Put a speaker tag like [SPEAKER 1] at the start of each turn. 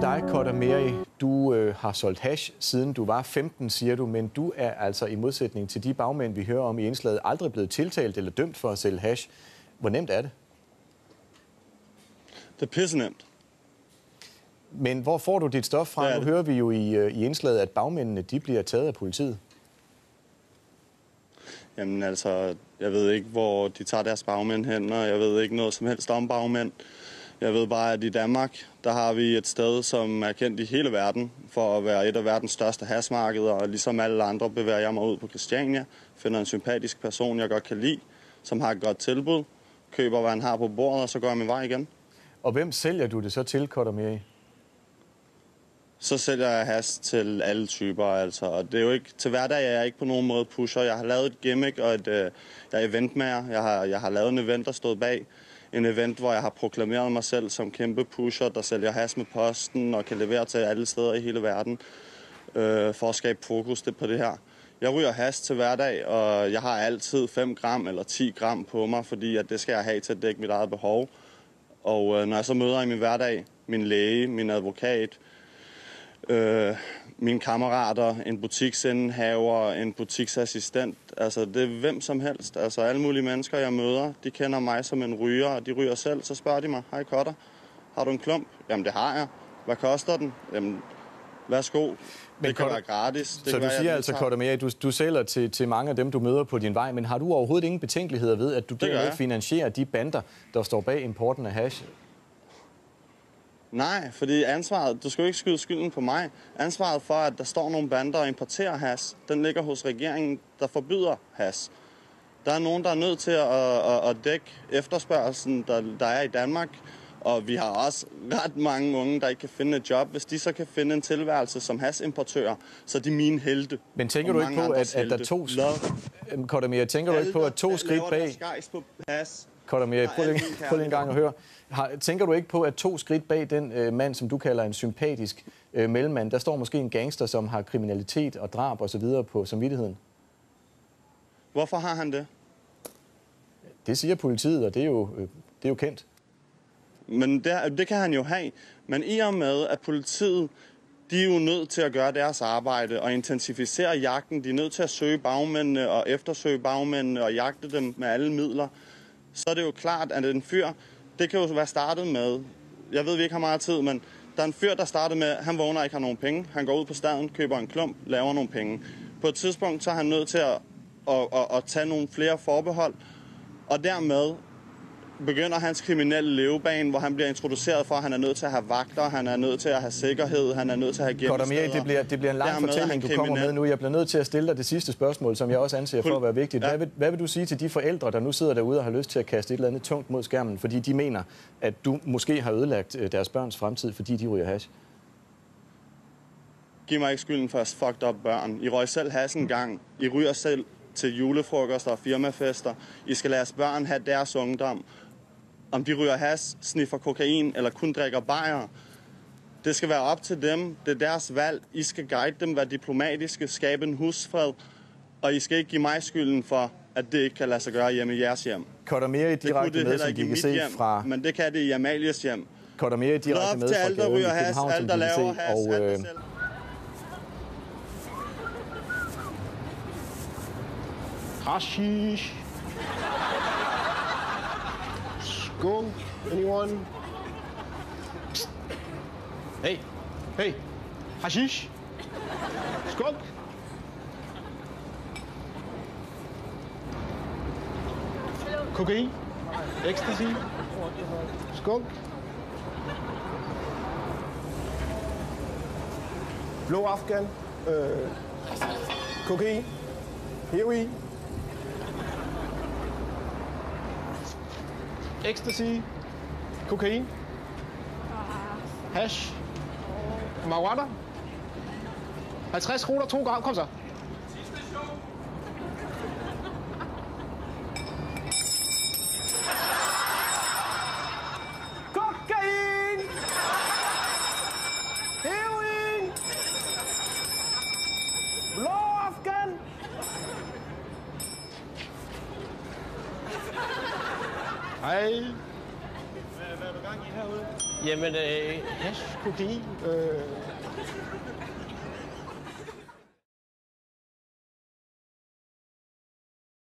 [SPEAKER 1] til dig, Kotter Meri. Du har solgt hash, siden du var 15, siger du, men du er altså i modsætning til de bagmænd, vi hører om i indslaget, aldrig blevet tiltalt eller dømt for at sælge hash. Hvor nemt er det?
[SPEAKER 2] Det er pissenemt.
[SPEAKER 1] Men hvor får du dit stof fra? Nu hører vi jo i indslaget, at bagmændene de bliver taget af politiet.
[SPEAKER 2] Jamen altså, jeg ved ikke, hvor de tager deres bagmænd hen, og jeg ved ikke noget som helst om bagmænd. Jeg ved bare, at i Danmark, der har vi et sted, som er kendt i hele verden for at være et af verdens største hashmarkeder, og ligesom alle andre bevæger jeg mig ud på Christiania, finder en sympatisk person, jeg godt kan lide, som har et godt tilbud, køber, hvad han har på bordet, og så går jeg min vej igen.
[SPEAKER 1] Og hvem sælger du det så til, Kotter Meri?
[SPEAKER 2] Så sælger jeg hash til alle typer, altså. Og det er jo ikke, til hverdag er jeg ikke på nogen måde pusher. Jeg har lavet et gimmick og jeg er eventmager. Jeg har lavet en event, der stod bag. En event, hvor jeg har proklameret mig selv som kæmpe pusher, der sælger hash med posten og kan levere til alle steder i hele verden for at skabe fokus på det her. Jeg ryger hash til hverdag, og jeg har altid 5 gram eller 10 gram på mig, fordi at det skal jeg have til at dække mit eget behov. Og når jeg så møder i min hverdag min læge, min advokat, mine kammerater, en butiksindehaver, en butiksassistent, altså det er hvem som helst. Altså alle mulige mennesker, jeg møder, de kender mig som en ryger, og de ryger selv. Så spørger de mig, hej Kotter, har du en klump? Jamen det har jeg. Hvad koster den? Jamen værsgo. Det kan være gratis.
[SPEAKER 1] Så du siger altså, Kotter Meri, du sælger til mange af dem, du møder på din vej, men har du overhovedet ingen betænkeligheder ved, at du dermed finansierer de bander, der står bag importen af hash?
[SPEAKER 2] Nej, fordi ansvaret, du skal jo ikke skyde skylden på mig. Ansvaret for, at der står nogle bander og importerer hash, den ligger hos regeringen, der forbyder hash. Der er nogen, der er nødt til at dække efterspørgselen, der er i Danmark. Og vi har også ret mange unge, der ikke kan finde et job. Hvis de så kan finde en tilværelse som hash-importører, så er de mine helte.
[SPEAKER 1] Men tænker du ikke på, at der er to... Kotter Meri, tænker du ikke på, at 2 skridt bag... Kotter Meri, prøv lige en gang at høre. Tænker du ikke på, at 2 skridt bag den mand, som du kalder en sympatisk mellemmand, der står måske en gangster, som har kriminalitet og drab og så videre på samvittigheden?
[SPEAKER 2] Hvorfor har han det?
[SPEAKER 1] Det siger politiet, og det er jo kendt.
[SPEAKER 2] Men det kan han jo have. Men i og med, at politiet, de er jo nødt til at gøre deres arbejde og intensificere jagten. De er nødt til at søge bagmændene og eftersøge bagmændene og jagte dem med alle midler. Så er det jo klart, at en fyr, det kan jo være startet med, jeg ved, vi ikke har meget tid, men der er en fyr, der startede med, han vågner ikke har nogen penge. Han går ud på staden, køber en klump, laver nogle penge. På et tidspunkt, så er han nødt til at tage nogle flere forbehold, og dermed begynder hans kriminelle levebane, hvor han bliver introduceret for, at han er nødt til at have vagter, han er nødt til at have sikkerhed, han er nødt til at have gemmesteder.
[SPEAKER 1] Kotter Meri, det bliver en lang fortælling, du kommer med nu. Jeg bliver nødt til at stille dig det sidste spørgsmål, som jeg også anser for at være vigtigt. Hvad vil du sige til de forældre, der nu sidder derude og har lyst til at kaste et eller andet tungt mod skærmen, fordi de mener, at du måske har ødelagt deres børns fremtid, fordi de ryger hash?
[SPEAKER 2] Giv mig ikke skylden for fucked up børn. I røg selv hash en gang. I ryger selv til julefrokoster og firmafester. I skal lade jeres børn have deres ungdom. Om de ryger hash, sniffer kokain eller kun drikker bajer. Det skal være op til dem. Det er deres valg. I skal guide dem, være diplomatiske, skabe en husfred. Og I skal ikke give mig skylden for, at det ikke kan lade sig gøre hjemme i jeres hjem.
[SPEAKER 1] Kotter Meri direkte med, som vi kan se fra...
[SPEAKER 2] Men det kan det i Amalies hjem.
[SPEAKER 1] Kotter Meri direkte med fra gaden i København, som vi kan se.
[SPEAKER 3] Hashish. Skunk. Anyone? Hey. Hashish. Skunk. Kokain. Ecstasy. Skunk. Blå Afghan. Kokain. Heroin. Ecstasy. Kokain. Hash. Marijuana. 50 kroner, 2 gram. Kom så. Kokain. Heroin. Blå Afghan. Hej.
[SPEAKER 4] hvad er du gang i herude?
[SPEAKER 3] Jamen, hash, kokain.